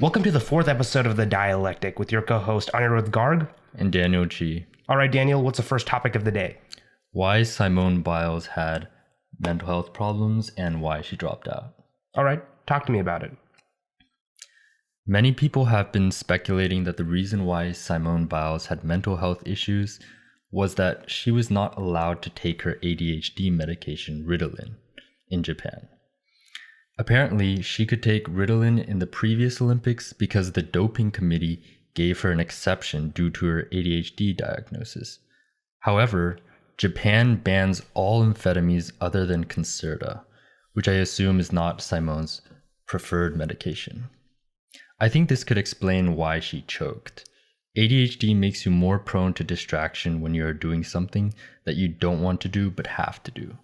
Welcome to the fourth episode of The Dialectic with your co-host Anirudh Garg. And Daniel G. All right, Daniel, what's the first topic of the day? Why Simone Biles had mental health problems and why she dropped out. All right, talk to me about it. Many people have been speculating that the reason why Simone Biles had mental health issues was that she was not allowed to take her ADHD medication Ritalin in Japan. Apparently, she could take Ritalin in the previous Olympics because the doping committee gave her an exception due to her ADHD diagnosis. However, Japan bans all amphetamines other than Concerta, which I assume is not Simone's preferred medication. I think this could explain why she choked. ADHD makes you more prone to distraction when you are doing something that you don't want to do but have to do.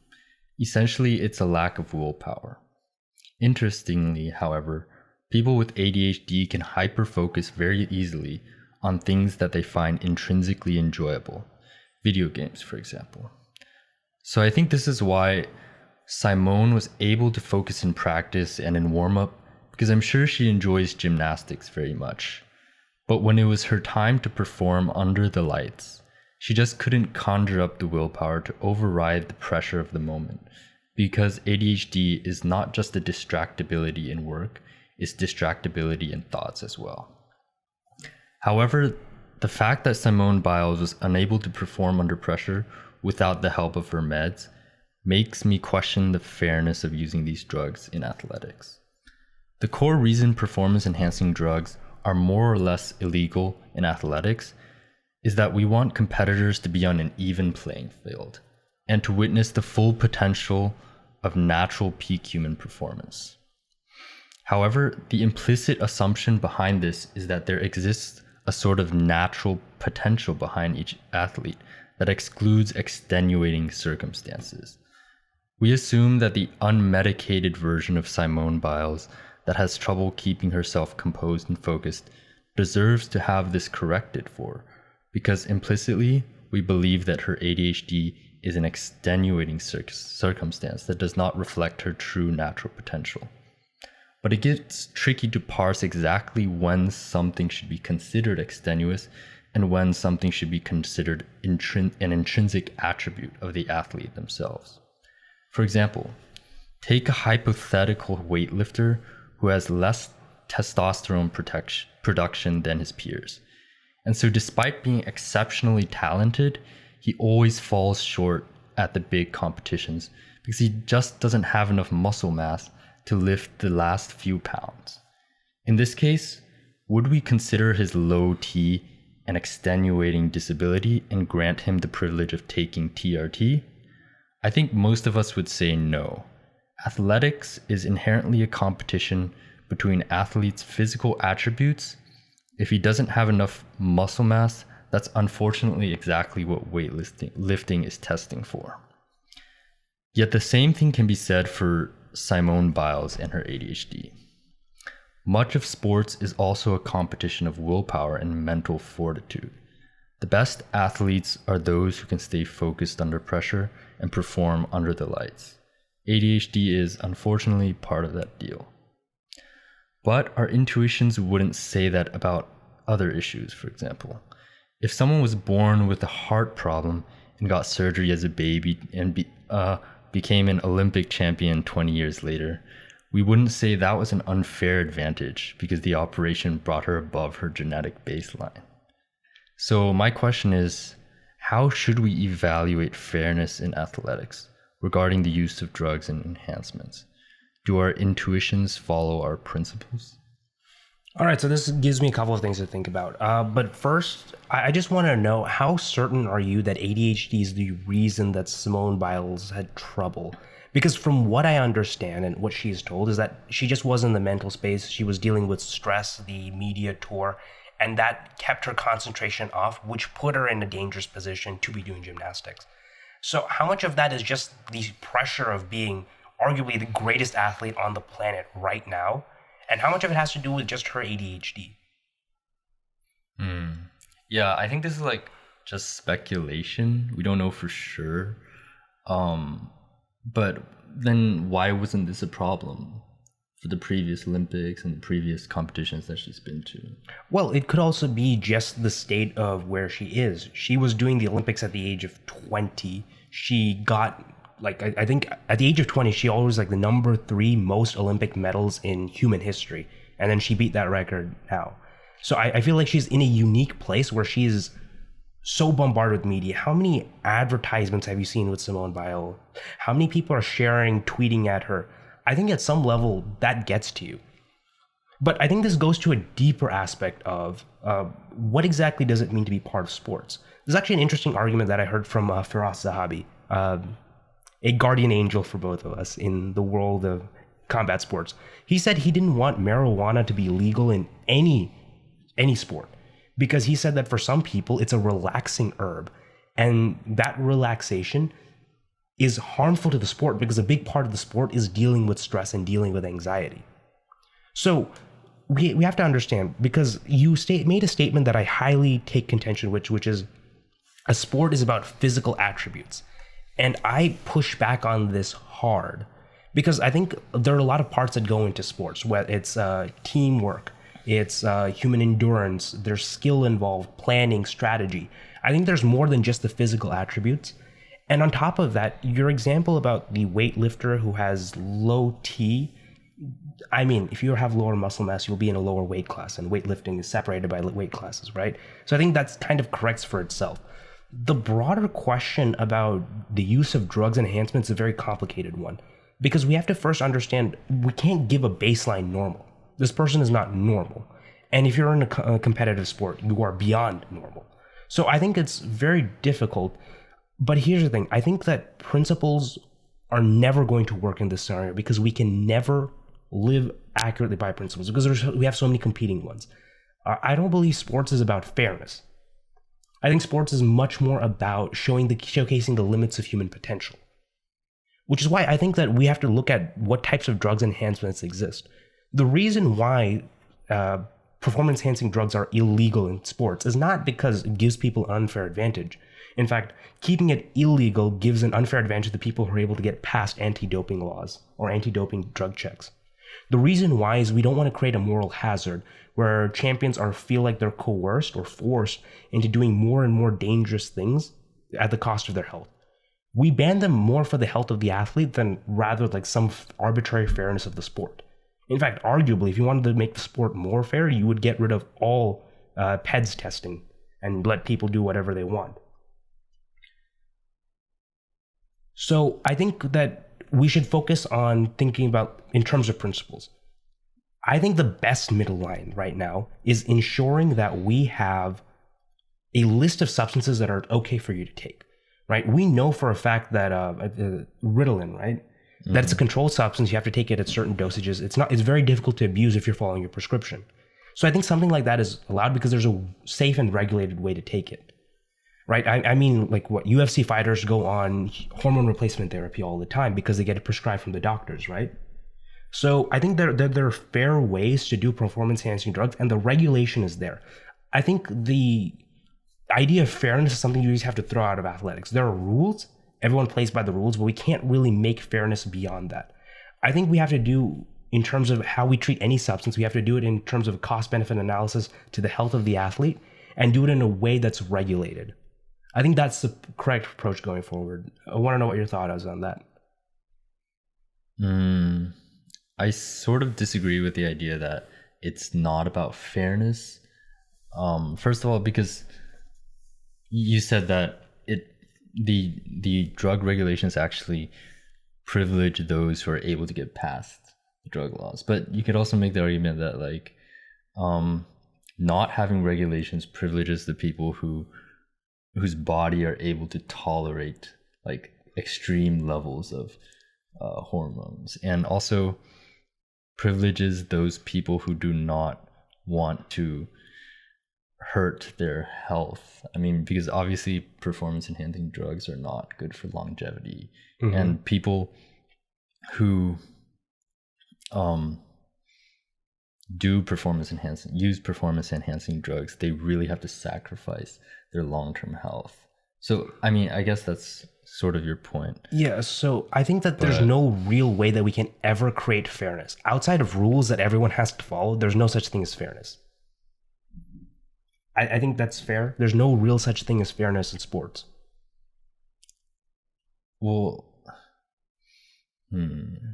Essentially, it's a lack of willpower. Interestingly, however, people with ADHD can hyper-focus very easily on things that they find intrinsically enjoyable. Video games, for example. So I think this is why Simone was able to focus in practice and in warm-up, because I'm sure she enjoys gymnastics very much. But when it was her time to perform under the lights, she just couldn't conjure up the willpower to override the pressure of the moment. Because ADHD is not just a distractibility in work, it's distractibility in thoughts as well. However, the fact that Simone Biles was unable to perform under pressure without the help of her meds makes me question the fairness of using these drugs in athletics. The core reason performance-enhancing drugs are more or less illegal in athletics is that we want competitors to be on an even playing field and to witness the full potential of natural peak human performance. However, the implicit assumption behind this is that there exists a sort of natural potential behind each athlete that excludes extenuating circumstances. We assume that the unmedicated version of Simone Biles that has trouble keeping herself composed and focused deserves to have this corrected for, because implicitly we believe that her ADHD is an extenuating circumstance that does not reflect her true natural potential. But it gets tricky to parse exactly when something should be considered extenuous and when something should be considered an intrinsic attribute of the athlete themselves. For example, take a hypothetical weightlifter who has less testosterone production than his peers. And so despite being exceptionally talented, he always falls short at the big competitions because he just doesn't have enough muscle mass to lift the last few pounds. In this case, would we consider his low T an extenuating disability and grant him the privilege of taking TRT? I think most of us would say no. Athletics is inherently a competition between athletes' physical attributes. If he doesn't have enough muscle mass, that's unfortunately exactly what weightlifting is testing for. Yet the same thing can be said for Simone Biles and her ADHD. Much of sports is also a competition of willpower and mental fortitude. The best athletes are those who can stay focused under pressure and perform under the lights. ADHD is unfortunately part of that deal. But our intuitions wouldn't say that about other issues, for example. If someone was born with a heart problem and got surgery as a baby and became an Olympic champion 20 years later, we wouldn't say that was an unfair advantage because the operation brought her above her genetic baseline. So my question is, how should we evaluate fairness in athletics regarding the use of drugs and enhancements? Do our intuitions follow our principles? All right, so this gives me a couple of things to think about. But first, I just want to know, how certain are you that ADHD is the reason that Simone Biles had trouble? Because from what I understand and what she's told is that she just wasn't in the mental space. She was dealing with stress, the media tour, and that kept her concentration off, which put her in a dangerous position to be doing gymnastics. So how much of that is just the pressure of being arguably the greatest athlete on the planet right now? And how much of it has to do with just her ADHD? Yeah, I think this is like just speculation. We don't know for sure. But then why wasn't this a problem? for the previous Olympics and the previous competitions that she's been to. Well, it could also be just the state of where she is. She was doing the Olympics at the age of 20. She got, like, I think at the age of 20, she always like the number 3 most Olympic medals in human history. And then she beat that record now. So I feel like she's in a unique place where she is so bombarded with media. How many advertisements have you seen with Simone Biles? How many people are sharing, tweeting at her? I think at some level that gets to you. But I think this goes to a deeper aspect of what exactly does it mean to be part of sports? There's actually an interesting argument that I heard from Firas Zahabi, a guardian angel for both of us in the world of combat sports. He said he didn't want marijuana to be legal in any sport, because he said that for some people it's a relaxing herb, and that relaxation is harmful to the sport because a big part of the sport is dealing with stress and dealing with anxiety. So we have to understand, because you made a statement that I highly take contention with, which is a sport is about physical attributes. And I push back on this hard because I think there are a lot of parts that go into sports, whether it's teamwork, it's human endurance, there's skill involved, planning, strategy. I think there's more than just the physical attributes. And on top of that, your example about the weightlifter who has low T, I mean, if you have lower muscle mass, you'll be in a lower weight class, and weightlifting is separated by weight classes, right? So I think that's kind of corrects for itself. The broader question about the use of drugs enhancements is a very complicated one, because we have to first understand we can't give a baseline normal. This person is not normal. And if you're in a competitive sport, you are beyond normal. So I think it's very difficult. But here's the thing. I think that principles are never going to work in this scenario because we can never live accurately by principles because we have so many competing ones. I don't believe sports is about fairness. I think sports is much more about showcasing the limits of human potential, which is why I think that we have to look at what types of drugs enhancements exist. The reason why performance enhancing drugs are illegal in sports is not because it gives people an unfair advantage. In fact, keeping it illegal gives an unfair advantage to people who are able to get past anti-doping laws or anti-doping drug checks. The reason why is we don't want to create a moral hazard where champions feel like they're coerced or forced into doing more and more dangerous things at the cost of their health. We ban them more for the health of the athlete than rather like some arbitrary fairness of the sport. In fact, arguably, if you wanted to make the sport more fair, you would get rid of all PEDS testing and let people do whatever they want. So I think that we should focus on thinking about in terms of principles. I think the best middle line right now is ensuring that we have a list of substances that are okay for you to take, right? We know for a fact that Ritalin, right? Mm-hmm. That it's a controlled substance. You have to take it at certain dosages. It's very difficult to abuse if you're following your prescription. So I think something like that is allowed because there's a safe and regulated way to take it. Right. I mean, like what UFC fighters go on hormone replacement therapy all the time because they get it prescribed from the doctors. Right. So I think there are fair ways to do performance enhancing drugs, and the regulation is there. I think the idea of fairness is something you just have to throw out of athletics. There are rules. Everyone plays by the rules, but we can't really make fairness beyond that. I think we have to do in terms of how we treat any substance. We have to do it in terms of cost benefit analysis to the health of the athlete and do it in a way that's regulated. I think that's the correct approach going forward. I want to know what your thought is on that. I sort of disagree with the idea that it's not about fairness. First of all, because you said that the drug regulations actually privilege those who are able to get past the drug laws. But you could also make the argument that like not having regulations privileges the people whose body are able to tolerate like extreme levels of hormones, and also privileges those people who do not want to hurt their health. I mean, because obviously performance enhancing drugs are not good for longevity. Mm-hmm. And people who use performance enhancing drugs, they really have to sacrifice their long-term health. So I mean, I guess that's sort of your point. Yeah, so I think that there's no real way that we can ever create fairness. Outside of rules that everyone has to follow, there's no such thing as fairness. I think that's fair. There's no real such thing as fairness in sports. Well,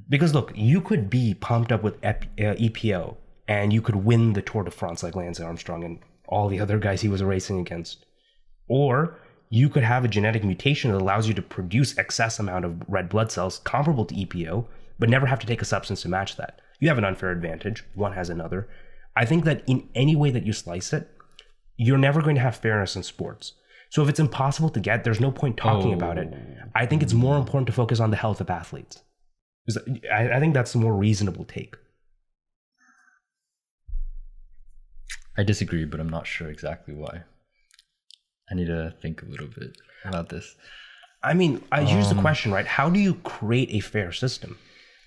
Because look, you could be pumped up with EPO and you could win the Tour de France like Lance Armstrong and all the other guys he was racing against. Or you could have a genetic mutation that allows you to produce excess amount of red blood cells comparable to EPO, but never have to take a substance to match that. You have an unfair advantage. One has another. I think that in any way that you slice it, you're never going to have fairness in sports. So if it's impossible to get, there's no point talking about it. I think it's more important to focus on the health of athletes. I think that's the more reasonable take. I disagree, but I'm not sure exactly why. I need to think a little bit about this. I mean, here's the question, right? How do you create a fair system?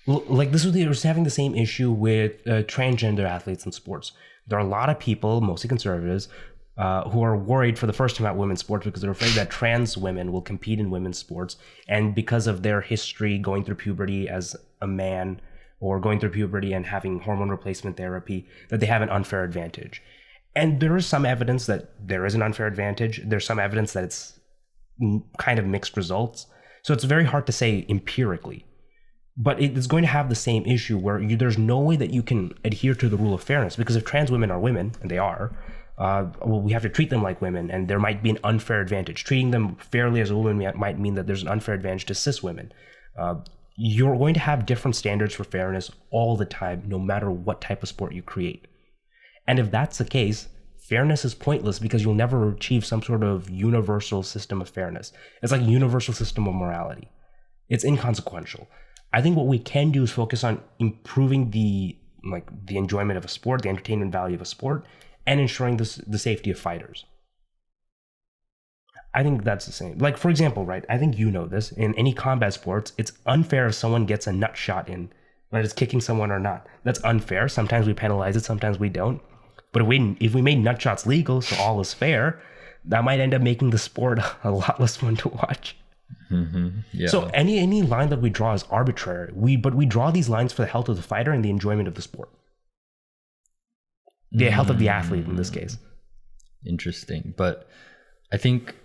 Like this was having the same issue with transgender athletes in sports. There are a lot of people, mostly conservatives, who are worried for the first time about women's sports because they're afraid that trans women will compete in women's sports. And because of their history going through puberty as a man or going through puberty and having hormone replacement therapy, that they have an unfair advantage. And there is some evidence that there is an unfair advantage. There's some evidence that it's kind of mixed results. So it's very hard to say empirically. But it's going to have the same issue where there's no way that you can adhere to the rule of fairness, because if trans women are women, and they are, well, we have to treat them like women, and there might be an unfair advantage. Treating them fairly as a woman might mean that there's an unfair advantage to cis women. You're going to have different standards for fairness all the time, no matter what type of sport you create. And if that's the case, fairness is pointless because you'll never achieve some sort of universal system of fairness. It's like a universal system of morality. It's inconsequential. I think what we can do is focus on improving the enjoyment of a sport, the entertainment value of a sport, and ensuring the safety of fighters. I think that's the same. Like, for example, right, I think you know this, in any combat sports, it's unfair if someone gets a nut shot in, whether it's kicking someone or not. That's unfair. Sometimes we penalize it, sometimes we don't. But if we made nut shots legal, so all is fair, that might end up making the sport a lot less fun to watch. Mm-hmm. Yeah. So any line that we draw is arbitrary. But we draw these lines for the health of the fighter and the enjoyment of the sport. The health of the athlete in this case. Interesting. But I think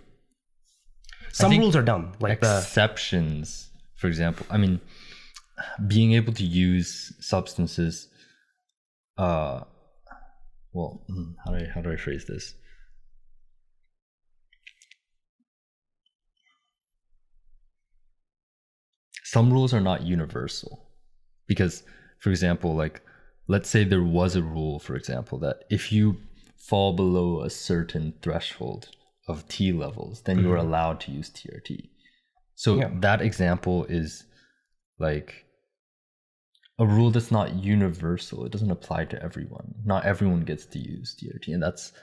some rules are dumb. Like exceptions, for example. I mean, being able to use substances, how do I phrase this? Some rules are not universal, because, for example, like, let's say there was a rule, for example, that if you fall below a certain threshold of T levels, then you're allowed to use TRT. So that example is like a rule that's not universal. It doesn't apply to everyone. Not everyone gets to use TRT, and that's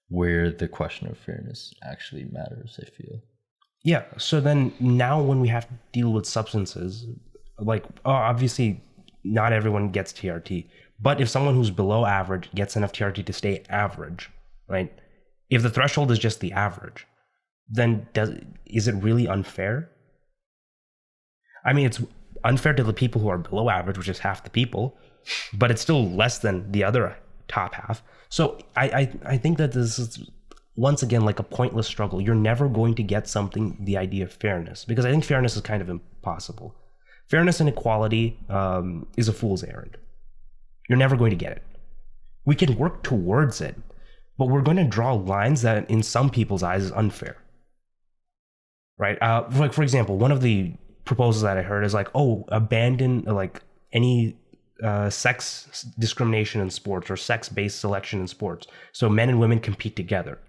where the question of fairness actually matters, I feel. Yeah, so then now when we have to deal with substances, like, obviously not everyone gets TRT, but if someone who's below average gets enough TRT to stay average, right? If the threshold is just the average, then is it really unfair? I mean, it's unfair to the people who are below average, which is half the people, but it's still less than the other top half. So I think that this is, once again, like a pointless struggle. You're never going to get the idea of fairness, because I think fairness is kind of impossible. Fairness and equality is a fool's errand. You're never going to get it. We can work towards it, but we're going to draw lines that in some people's eyes is unfair. Right? Like, for example, one of the proposals that I heard is like, abandon like any sex discrimination in sports or sex-based selection in sports, so men and women compete together.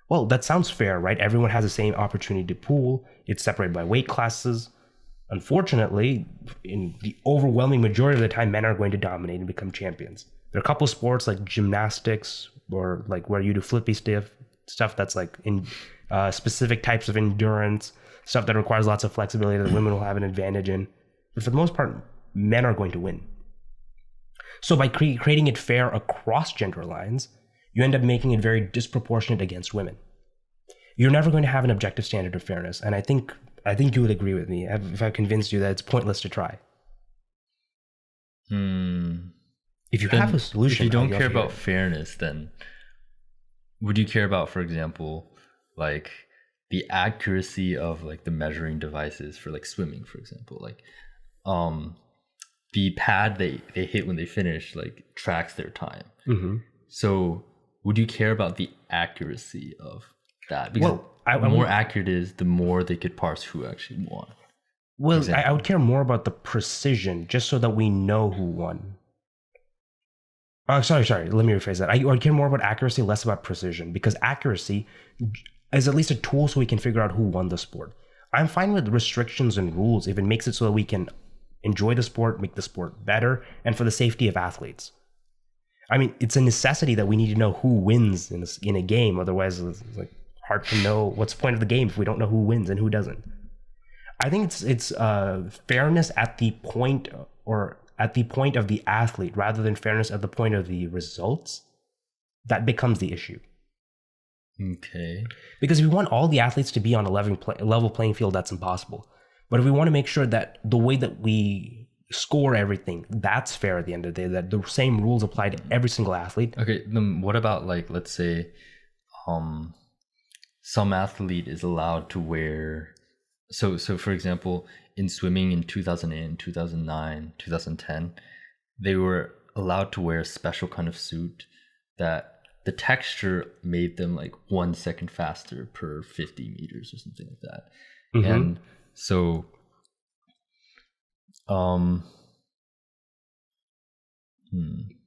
Well, that sounds fair, right? Everyone has the same opportunity to pool. It's separated by weight classes. Unfortunately, in the overwhelming majority of the time, men are going to dominate and become champions. There are a couple of sports like gymnastics, or like where you do flippy stuff that's like in specific types of endurance, stuff that requires lots of flexibility that women will have an advantage in. But for the most part, men are going to win. So by creating it fair across gender lines, you end up making it very disproportionate against women. You're never going to have an objective standard of fairness. And I think I think you would agree with me if I convinced you that it's pointless to try. If you have a solution, if you don't I'll care hear about it. fairness, then would you care about, for example, like the accuracy of like the measuring devices for like swimming, for example, like the pad they hit when they finish like tracks their time. So would you care about the accuracy of that? Because the more accurate it is, the more they could parse who actually won. Well, I would care more about the precision, just so that we know who won. Oh, sorry. Let me rephrase that. I would care more about accuracy, less about precision, because accuracy is at least a tool so we can figure out who won the sport. I'm fine with restrictions and rules if it makes it so that we can enjoy the sport, make the sport better, and for the safety of athletes. I mean, it's a necessity that we need to know who wins in a game. Otherwise, it's like hard to know what's the point of the game if we don't know who wins and who doesn't. I think it's fairness at the point of the athlete rather than fairness at the point of the results that becomes the issue. Okay. Because if we want all the athletes to be on a level playing field, that's impossible. But if we want to make sure that the way that we score everything, that's fair at the end of the day, that the same rules apply to every single athlete. Okay, then what about like, let's say some athlete is allowed to wear, so for example, in swimming in 2008, 2009, 2010, they were allowed to wear a special kind of suit that the texture made them like 1 second faster per 50 meters or something like that. And so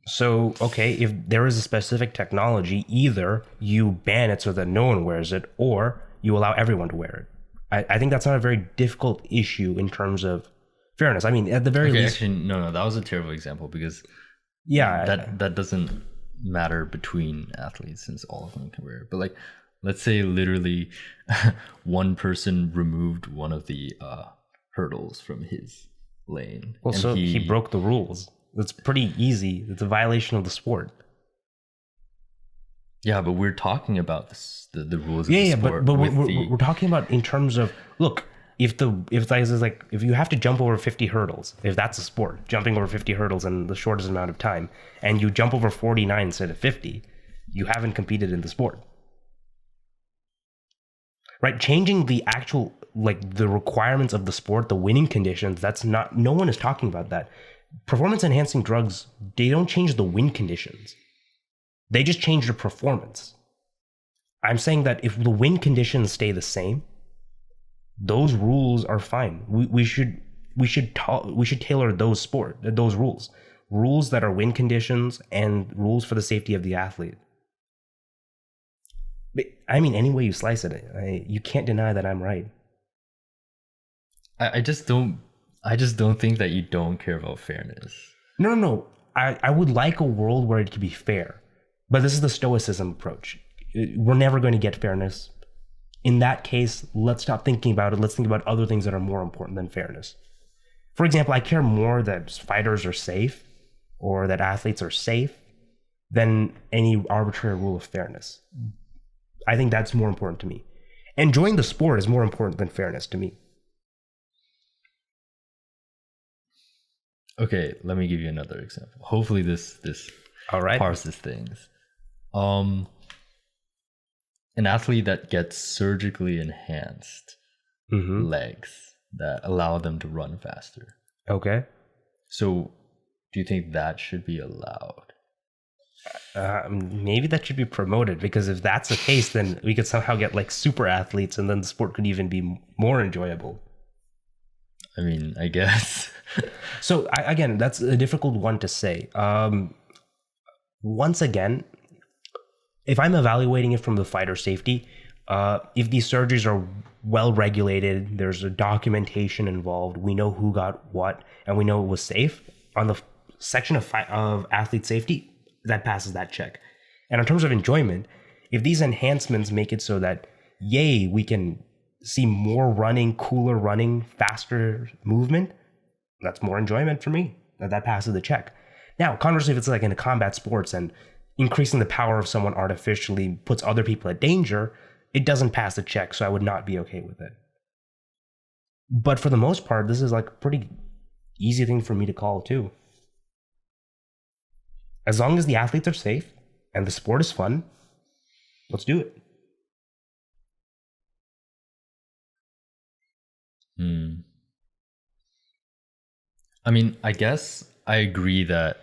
So, okay, if there is a specific technology, either you ban it so that no one wears it, or you allow everyone to wear it. I think that's not a very difficult issue in terms of fairness. I mean, at the very least... Actually, no, that was a terrible example because yeah, that doesn't matter between athletes since all of them can wear it. But like, let's say literally one person removed one of the hurdles from his lane. Well, so he broke the rules. It's pretty easy. It's a violation of the sport. Yeah, but we're talking about the rules of the sport. But we're talking about in terms of, look, if you have to jump over 50 hurdles, if that's a sport, jumping over 50 hurdles in the shortest amount of time, and you jump over 49 instead of 50, you haven't competed in the sport. Right? Changing the actual, like the requirements of the sport, the winning conditions, no one is talking about that. Performance enhancing drugs, they don't change the win conditions. They just change the performance. I'm saying that if the win conditions stay the same, those rules are fine. We should tailor those rules that are win conditions and rules for the safety of the athlete. But, I mean, any way you slice it, you can't deny that I'm right. I just don't think that you don't care about fairness. No. I would like a world where it could be fair. But this is the stoicism approach. We're never going to get fairness. In that case, let's stop thinking about it. Let's think about other things that are more important than fairness. For example, I care more that fighters are safe or that athletes are safe than any arbitrary rule of fairness. I think that's more important to me. Enjoying the sport is more important than fairness to me. Okay, let me give you another example. Hopefully this all right parses things. An athlete that gets surgically enhanced legs that allow them to run faster. Okay. So, do you think that should be allowed? Maybe that should be promoted, because if that's the case, then we could somehow get like super athletes, and then the sport could even be more enjoyable. I mean, I guess. So again, that's a difficult one to say. Once again, if I'm evaluating it from the fighter safety, if these surgeries are well regulated, there's a documentation involved, we know who got what, and we know it was safe, on the section of athlete safety, that passes that check. And in terms of enjoyment, if these enhancements make it so that, yay, we can see more running, cooler running, faster movement, that's more enjoyment for me. That passes the check. Now, conversely, if it's like in a combat sports and increasing the power of someone artificially puts other people at danger, it doesn't pass the check, so I would not be okay with it. But for the most part, this is like a pretty easy thing for me to call too. As long as the athletes are safe and the sport is fun, let's do it. I mean, I guess I agree that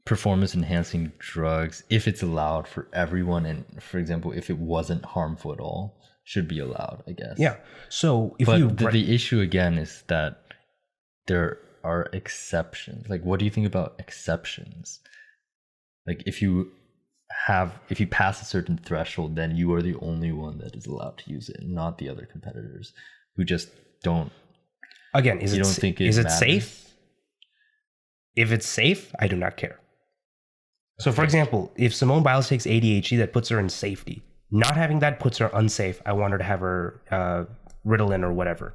performance enhancing drugs, if it's allowed for everyone, and for example, if it wasn't harmful at all, should be allowed, I guess. Yeah. So if but the issue again is that there are exceptions. Like, what do you think about exceptions? Like, if you pass a certain threshold, then you are the only one that is allowed to use it, not the other competitors who just don't. Again, is it safe? If it's safe, I do not care. So, for example, if Simone Biles takes ADHD, that puts her in safety. Not having that puts her unsafe. I want her to have her Ritalin or whatever.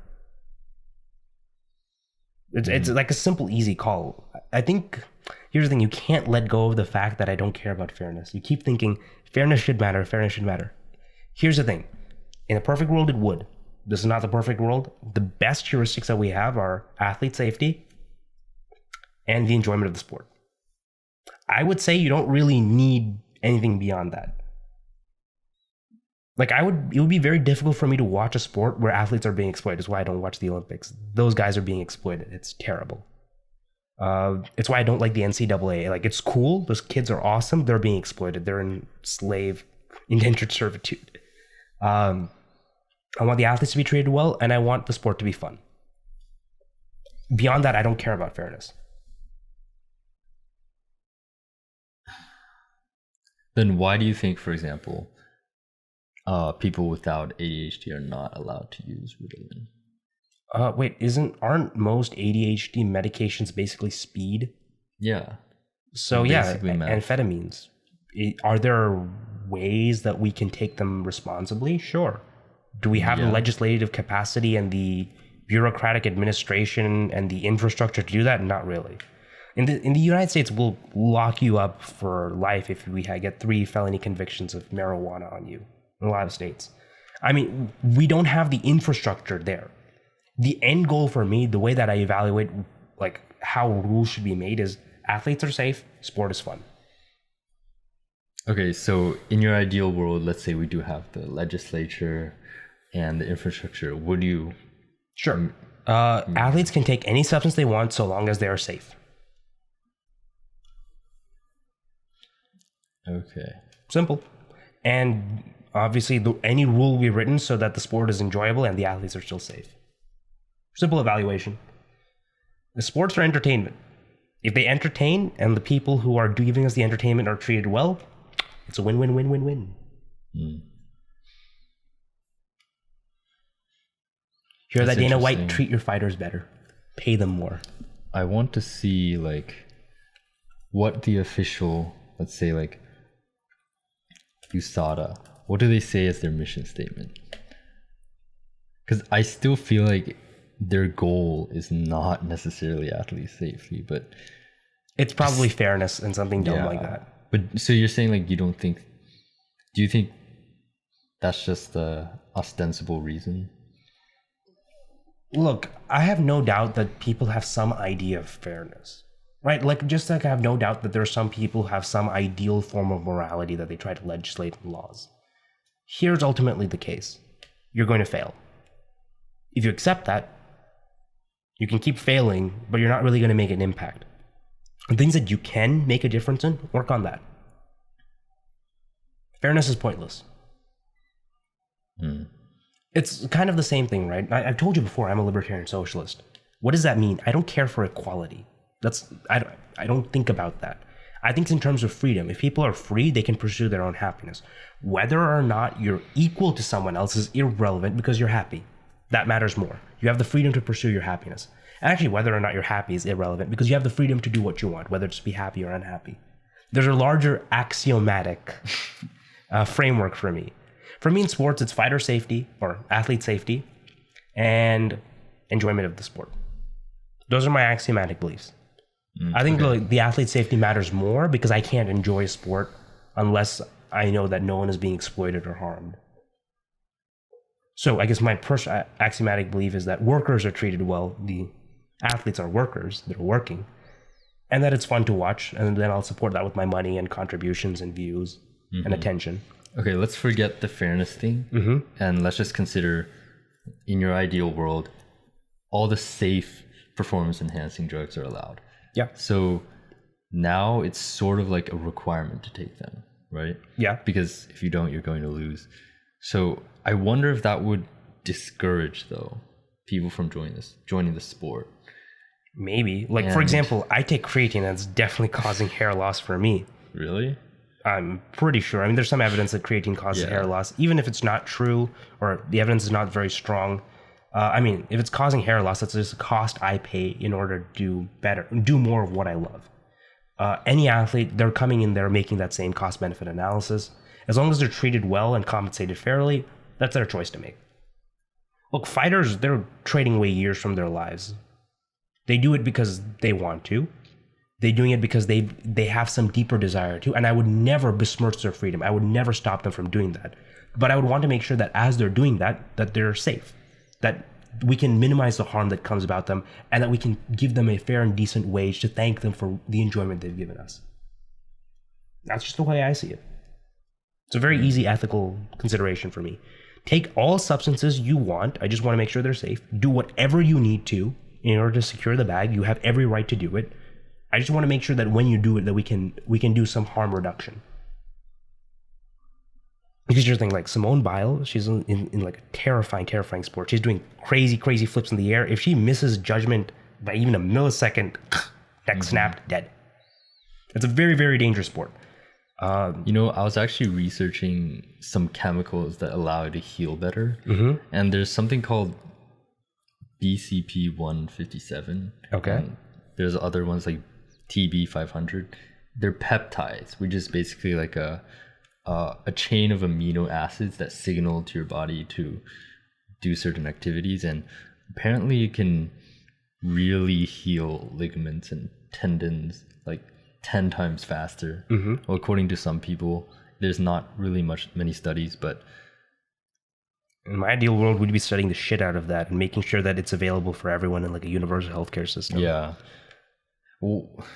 It's like a simple, easy call. I think, here's the thing, you can't let go of the fact that I don't care about fairness. You keep thinking, fairness should matter, fairness should matter. Here's the thing, in a perfect world, it would. This is not the perfect world. The best heuristics that we have are athlete safety and the enjoyment of the sport. I would say you don't really need anything beyond that. Like, it would be very difficult for me to watch a sport where athletes are being exploited. That's why I don't watch the Olympics. Those guys are being exploited. It's terrible. It's why I don't like the NCAA. Like, it's cool. Those kids are awesome. They're being exploited. They're in indentured servitude. I want the athletes to be treated well, and I want the sport to be fun. Beyond that, I don't care about fairness. Then why do you think, for example, people without ADHD are not allowed to use Ritalin? Wait, aren't most ADHD medications basically speed? Yeah. So yeah, amphetamines. Are there ways that we can take them responsibly? Sure. Do we have the legislative capacity and the bureaucratic administration and the infrastructure to do that? Not really. In the United States, we'll lock you up for life if we get 3 felony convictions of marijuana on you. In a lot of states. I mean, we don't have the infrastructure there. The end goal for me, the way that I evaluate like how rules should be made, is athletes are safe, sport is fun. Okay, so in your ideal world, let's say we do have the legislature and the infrastructure. Would you? Sure. Athletes can take any substance they want so long as they are safe. Okay. Simple. And obviously, any rule will be written so that the sport is enjoyable and the athletes are still safe. Simple evaluation. The sports are entertainment. If they entertain and the people who are giving us the entertainment are treated well, it's a win-win-win-win-win. Hear that, Dana White? Treat your fighters better. Pay them more. I want to see like what the official, let's say like USADA, what do they say as their mission statement? Because I still feel like their goal is not necessarily athlete safety, but it's probably fairness and something dumb like that. But so you're saying like do you think that's just the ostensible reason? Look, I have no doubt that people have some idea of fairness. Right, just like I have no doubt that there are some people who have some ideal form of morality that they try to legislate in laws. Here's ultimately the case. You're going to fail. If you accept that, you can keep failing, but you're not really going to make an impact. And things that you can make a difference in, work on that. Fairness is pointless. It's kind of the same thing, right? I've told you before, I'm a libertarian socialist. What does that mean? I don't care for equality. I don't think about that. I think in terms of freedom. If people are free, they can pursue their own happiness. Whether or not you're equal to someone else is irrelevant because you're happy. That matters more. You have the freedom to pursue your happiness. Actually, whether or not you're happy is irrelevant because you have the freedom to do what you want, whether it's to be happy or unhappy. There's a larger axiomatic framework for me. For me in sports, it's fighter safety or athlete safety and enjoyment of the sport. Those are my axiomatic beliefs. I think the athlete safety matters more because I can't enjoy sport unless I know that no one is being exploited or harmed. So I guess my axiomatic belief is that workers are treated well. The athletes are workers. They're working. And that it's fun to watch. And then I'll support that with my money and contributions and views and attention. Okay, let's forget the fairness thing. And let's just consider, in your ideal world, all the safe performance enhancing drugs are allowed. Yeah. So now it's sort of like a requirement to take them, right? Yeah. Because if you don't, you're going to lose. So I wonder if that would discourage, though, people from joining the sport. Maybe. Like, for example, I take creatine and it's definitely causing hair loss for me. Really? I'm pretty sure. I mean, there's some evidence that creatine causes hair loss, even if it's not true or the evidence is not very strong. I mean, if it's causing hair loss, that's just a cost I pay in order to do better, do more of what I love. Any athlete, they're coming in there making that same cost-benefit analysis. As long as they're treated well and compensated fairly, that's their choice to make. Look, fighters, they're trading away years from their lives. They do it because they want to. They're doing it because they have some deeper desire to. And I would never besmirch their freedom. I would never stop them from doing that. But I would want to make sure that as they're doing that, that they're safe. That we can minimize the harm that comes about them, and that we can give them a fair and decent wage to thank them for the enjoyment they've given us. That's just the way I see it. It's a very easy ethical consideration for me. Take all substances you want. I just want to make sure they're safe. Do whatever you need to in order to secure the bag. You have every right to do it. I just want to make sure that when you do it, that we can do some harm reduction. Because you're thinking, like Simone Biles, she's in like a terrifying sport. She's doing crazy flips in the air. If she misses judgment by even a millisecond, neck snapped, dead. It's a very, very dangerous sport. I was actually researching some chemicals that allow you to heal better. And there's something called BCP 157. Okay. And there's other ones like TB 500. They're peptides, which is basically like a chain of amino acids that signal to your body to do certain activities. And apparently it can really heal ligaments and tendons like 10 times faster. Well, according to some people, there's not really many studies, but in my ideal world, we'd be studying the shit out of that and making sure that it's available for everyone in like a universal healthcare system. Yeah. Well,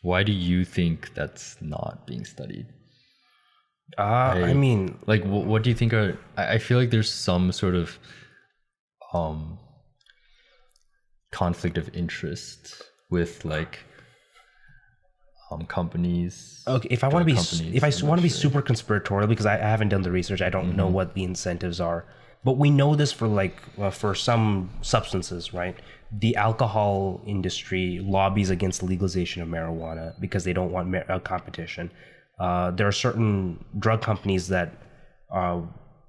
why do you think that's not being studied? I mean, like, what do you think are? I feel like there's some sort of conflict of interest with like companies. Okay, if I want to be super conspiratorial, because I haven't done the research, I don't know what the incentives are. But we know this for like for some substances, right? The alcohol industry lobbies against legalization of marijuana because they don't want competition. There are certain drug companies that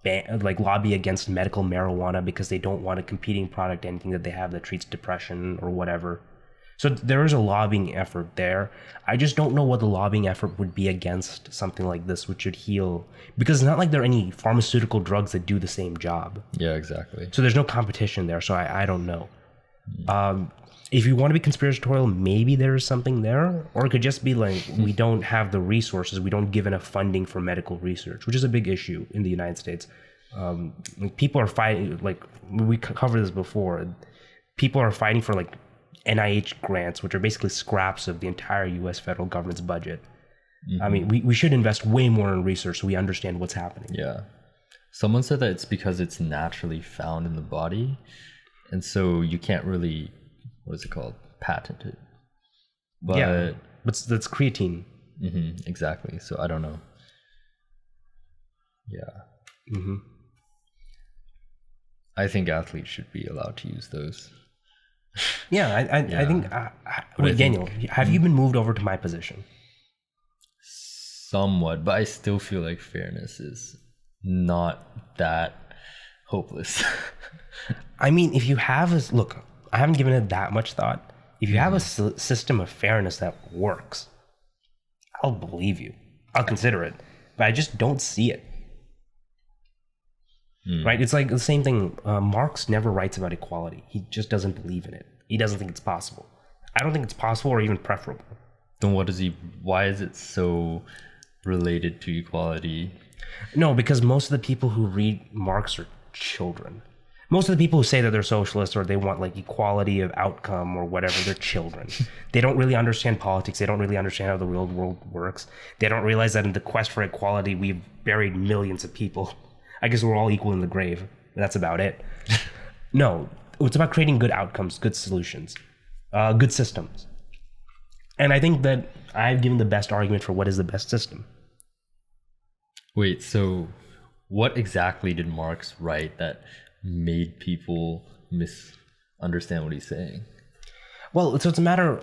lobby against medical marijuana because they don't want a competing product, anything that they have that treats depression or whatever. So there is a lobbying effort there. I just don't know what the lobbying effort would be against something like this, which should heal. Because it's not like there are any pharmaceutical drugs that do the same job. Yeah, exactly. So there's no competition there, so I don't know. If you want to be conspiratorial, maybe there is something there. Or it could just be like, we don't have the resources, we don't give enough funding for medical research, which is a big issue in the United States. People are fighting, like, we covered this before, people are fighting for like NIH grants, which are basically scraps of the entire US federal government's budget. I mean, we should invest way more in research so we understand what's happening. Yeah. Someone said that it's because it's naturally found in the body. And so you can't really, what is it called? Patent it. But yeah, but that's creatine. Exactly. So I don't know. Yeah. I think athletes should be allowed to use those. Yeah, I think. Wait, Daniel, have you been moved over to my position? Somewhat, but I still feel like fairness is not that hopeless. I mean, if you have a look, I haven't given it that much thought. If you have a system of fairness that works, I'll believe you. I'll consider it, but I just don't see it. Right? It's like the same thing. Marx never writes about equality. He just doesn't believe in it. He doesn't think it's possible. I don't think it's possible or even preferable. Then why is it so related to equality? No, because most of the people who read Marx are children. Most of the people who say that they're socialists or they want like equality of outcome or whatever, they're children. They don't really understand politics. They don't really understand how the real world works. They don't realize that in the quest for equality, we've buried millions of people. I guess we're all equal in the grave. That's about it. No, it's about creating good outcomes, good solutions, good systems. And I think that I've given the best argument for what is the best system. Wait, so what exactly did Marx write that made people misunderstand what he's saying? Well, so it's a matter.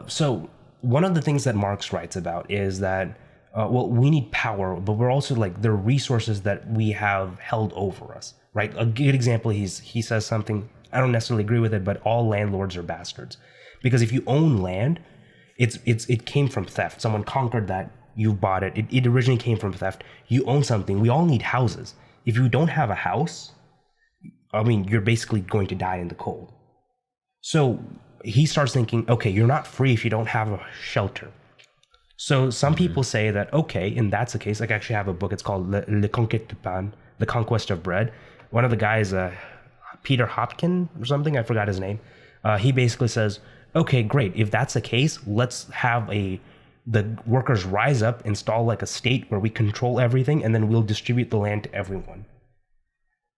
So one of the things that Marx writes about is that, well, we need power, but we're also like there are resources that we have held over us, right? A good example, he says something. I don't necessarily agree with it, but all landlords are bastards, because if you own land, it came from theft. Someone conquered that. You bought it. It originally came from theft. You own something. We all need houses. If you don't have a house, I mean, you're basically going to die in the cold. So he starts thinking, okay, you're not free if you don't have a shelter. So some people say that, okay, and that's the case. Like, I actually have a book. It's called Le Conquête du Pain, The Conquest of Bread. One of the guys, Peter Hopkin or something, I forgot his name. He basically says, okay, great. If that's the case, let's have the workers rise up, install like a state where we control everything, and then we'll distribute the land to everyone.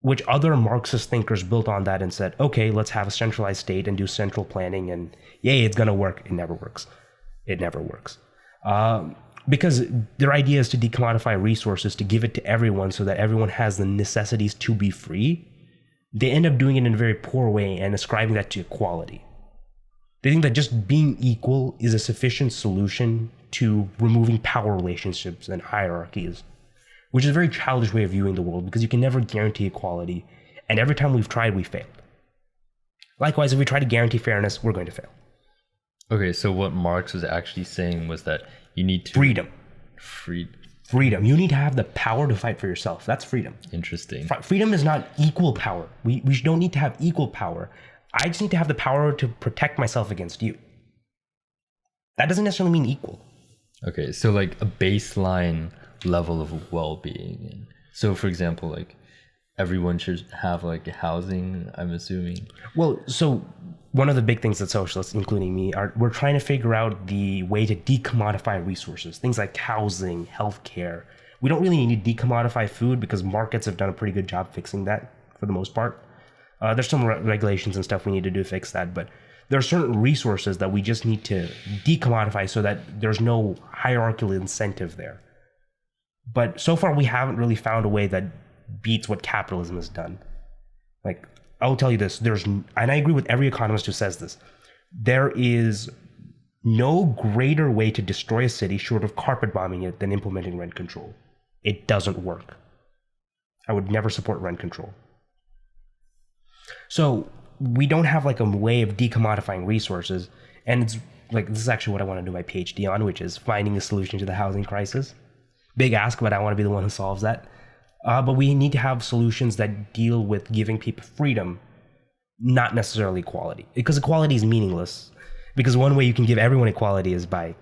Which other Marxist thinkers built on that and said, okay, let's have a centralized state and do central planning, and yay, it's gonna work. It never works. It never works. Because their idea is to decommodify resources, to give it to everyone so that everyone has the necessities to be free. They end up doing it in a very poor way and ascribing that to equality. They think that just being equal is a sufficient solution to removing power relationships and hierarchies, which is a very childish way of viewing the world, because you can never guarantee equality. And every time we've tried, we failed. Likewise, if we try to guarantee fairness, we're going to fail. Okay, so what Marx was actually saying was that you need to... Freedom. Freedom. You need to have the power to fight for yourself. That's freedom. Interesting. Freedom is not equal power. We don't need to have equal power. I just need to have the power to protect myself against you. That doesn't necessarily mean equal. Okay, so like a baseline level of well-being. So for example, like everyone should have like housing, I'm assuming. Well, so one of the big things that socialists, including me, we're trying to figure out the way to decommodify resources, things like housing, healthcare. We don't really need to decommodify food because markets have done a pretty good job fixing that for the most part. There's some regulations and stuff we need to do to fix that, but there are certain resources that we just need to decommodify so that there's no hierarchical incentive there. But so far, we haven't really found a way that beats what capitalism has done. Like, I'll tell you this, and I agree with every economist who says this, there is no greater way to destroy a city short of carpet bombing it than implementing rent control. It doesn't work. I would never support rent control. So we don't have like a way of decommodifying resources. And it's like, this is actually what I want to do my PhD on, which is finding a solution to the housing crisis. Big ask, but I want to be the one who solves that. But we need to have solutions that deal with giving people freedom, not necessarily equality. Because equality is meaningless. Because one way you can give everyone equality is by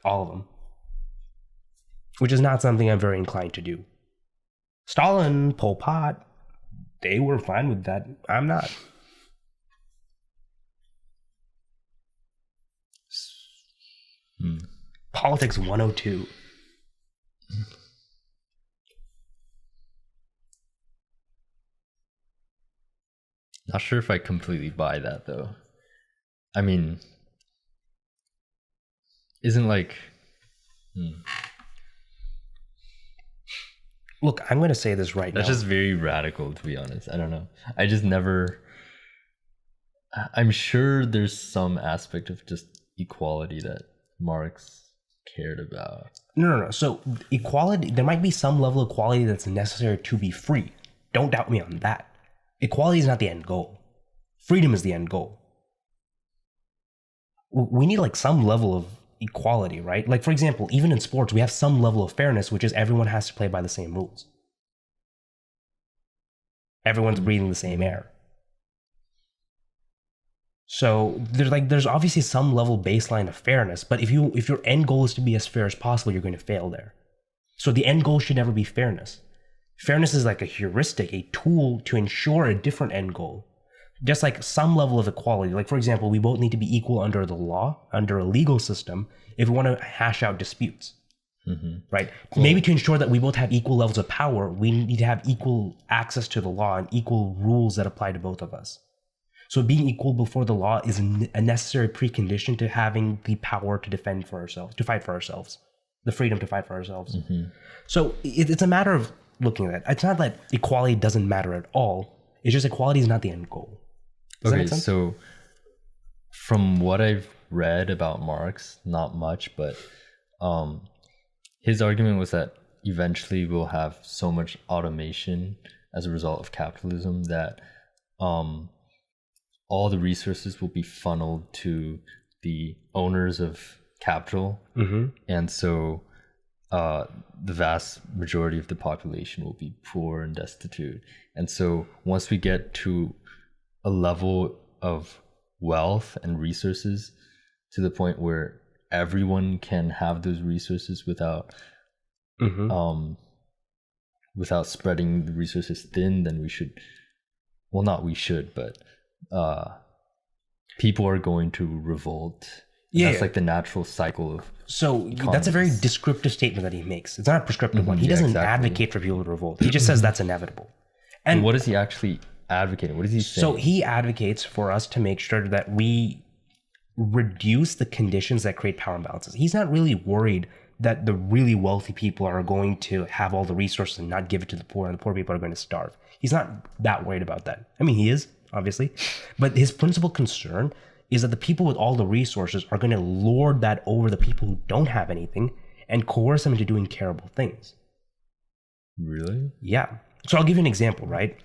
all of them. Which is not something I'm very inclined to do. Stalin, Pol Pot, they were fine with that. I'm not. Politics 102. Not sure if I completely buy that though. I mean, isn't like... Look, I'm going to say this right now. That's just very radical, to be honest. I don't know. I just never... I'm sure there's some aspect of just equality that Marx cared about. No. So equality, there might be some level of equality that's necessary to be free. Don't doubt me on that. Equality is not the end goal. Freedom is the end goal. We need like some level of equality, right? Like, for example, even in sports, we have some level of fairness, which is everyone has to play by the same rules. Everyone's breathing the same air. So there's obviously some level baseline of fairness, but if your end goal is to be as fair as possible, you're going to fail there. So the end goal should never be fairness. Fairness is like a heuristic, a tool to ensure a different end goal. Just like some level of equality. Like, for example, we both need to be equal under the law, under a legal system, if we want to hash out disputes. Right? Cool. Maybe to ensure that we both have equal levels of power, we need to have equal access to the law and equal rules that apply to both of us. So being equal before the law is a necessary precondition to having the power to defend for ourselves, to fight for ourselves, the freedom to fight for ourselves. So it's a matter of looking at it. It's not that equality doesn't matter at all. It's just equality is not the end goal. Does that make sense? So from what I've read about Marx, not much, but his argument was that eventually we'll have so much automation as a result of capitalism that all the resources will be funneled to the owners of capital. And so the vast majority of the population will be poor and destitute. And so once we get to a level of wealth and resources to the point where everyone can have those resources without without spreading the resources thin, then we should, well, not we should, but people are going to revolt. That's like the natural cycle of that's a very descriptive statement that he makes. It's not a prescriptive one. He doesn't advocate for people to revolt. He just says that's inevitable. And what is he actually advocating? What is he saying? So he advocates for us to make sure that we reduce the conditions that create power imbalances. He's not really worried that the really wealthy people are going to have all the resources and not give it to the poor, and the poor people are going to starve. He's not that worried about that. I mean, he is, obviously, but his principal concern is that the people with all the resources are going to lord that over the people who don't have anything and coerce them into doing terrible things. Really? Yeah. So I'll give you an example, right?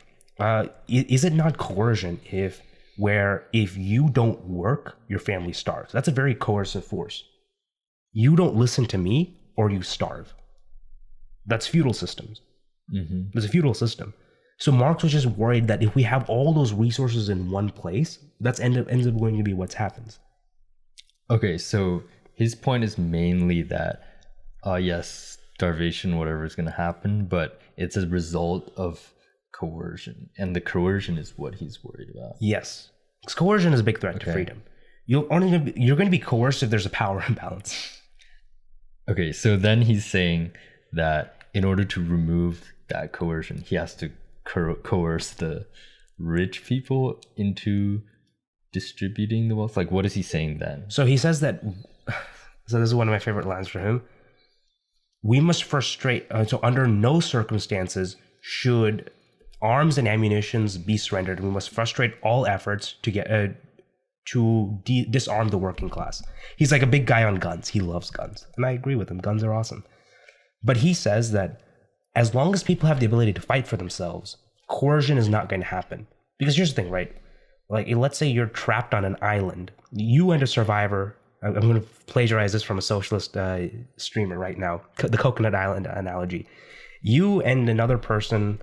Is it not coercion if you don't work, your family starves? That's a very coercive force. You don't listen to me or you starve. That's feudal systems. There's a feudal system. So Marx was just worried that if we have all those resources in one place, that's ends up going to be what happens. Okay, so his point is mainly that, yes, starvation, whatever is going to happen, but it's a result of coercion, and the coercion is what he's worried about. Yes, because coercion is a big threat to freedom. You're going to be coerced if there's a power imbalance. Okay, so then he's saying that in order to remove that coercion, he has to coerce the rich people into distributing the wealth. Like, what is he saying then? So he says that. So this is one of my favorite lines for him. We must frustrate. So under no circumstances should arms and ammunitions be surrendered. We must frustrate all efforts to get disarm the working class. He's like a big guy on guns. He loves guns, and I agree with him. Guns are awesome. But he says that as long as people have the ability to fight for themselves, coercion is not going to happen. Because here's the thing, right? Like, let's say you're trapped on an island. You and a survivor. I'm going to plagiarize this from a socialist streamer right now. The coconut island analogy. You and another person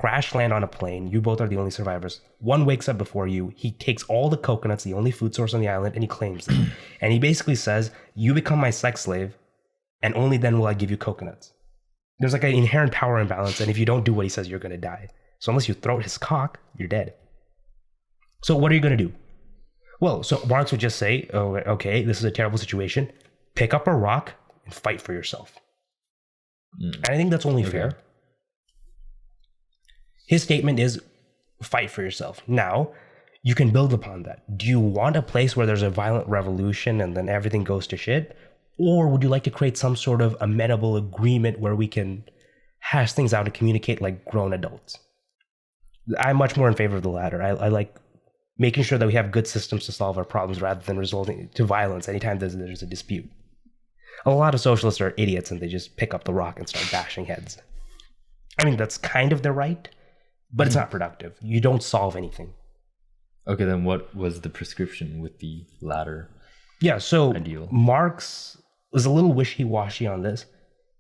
crash land on a plane. You both are the only survivors. One wakes up before you. He takes all the coconuts, the only food source on the island, and he claims them. And he basically says, you become my sex slave, and only then will I give you coconuts. There's like an inherent power imbalance, and if you don't do what he says, you're going to die. So unless you throat his cock, you're dead. So what are you going to do? Well, so Marx would just say, oh, okay, this is a terrible situation. Pick up a rock and fight for yourself. And I think that's only fair. His statement is, fight for yourself. Now, you can build upon that. Do you want a place where there's a violent revolution and then everything goes to shit? Or would you like to create some sort of amenable agreement where we can hash things out and communicate like grown adults? I'm much more in favor of the latter. I like making sure that we have good systems to solve our problems rather than resorting to violence anytime there's a dispute. A lot of socialists are idiots and they just pick up the rock and start bashing heads. I mean, that's kind of their right, but it's not productive. You don't solve anything. Okay, then what was the prescription with the latter? Yeah, so ideal? Marx was a little wishy-washy on this.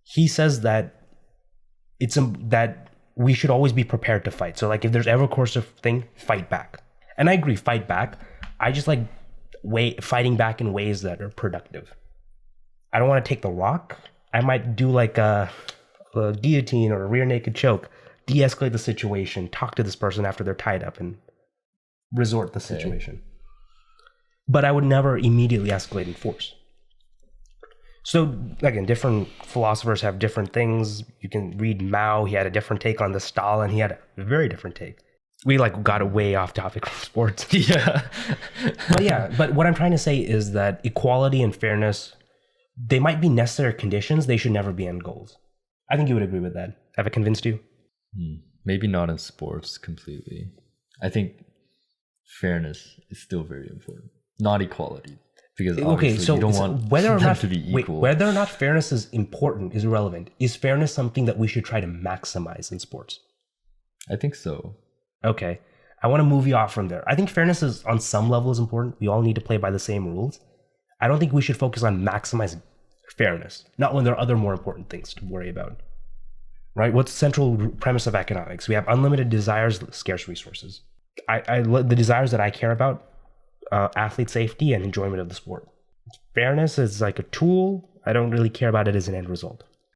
He says that that we should always be prepared to fight. So like if there's ever a course of thing, fight back. And I agree, fight back. I just like fighting back in ways that are productive. I don't want to take the rock. I might do like a guillotine or a rear naked choke, de-escalate the situation, talk to this person after they're tied up, and resort the situation. But I would never immediately escalate in force. So again, different philosophers have different things. You can read Mao. He had a different take on the Stalin. He had a very different take. We got way off topic from sports. But what I'm trying to say is that equality and fairness, they might be necessary conditions. They should never be end goals. I think you would agree with that. Have I convinced you? Maybe not in sports completely. I think fairness is still very important, not equality. Because obviously you don't want whether or them not to be equal. Whether or not fairness is important is irrelevant. Is fairness something that we should try to maximize in sports? I think so. Okay. I want to move you off from there. I think fairness is on some level is important. We all need to play by the same rules. I don't think we should focus on maximizing fairness, not when there are other more important things to worry about. Right? What's the central premise of economics? We have unlimited desires, scarce resources. The desires that I care about, athlete safety and enjoyment of the sport. Fairness is like a tool. I don't really care about it as an end result.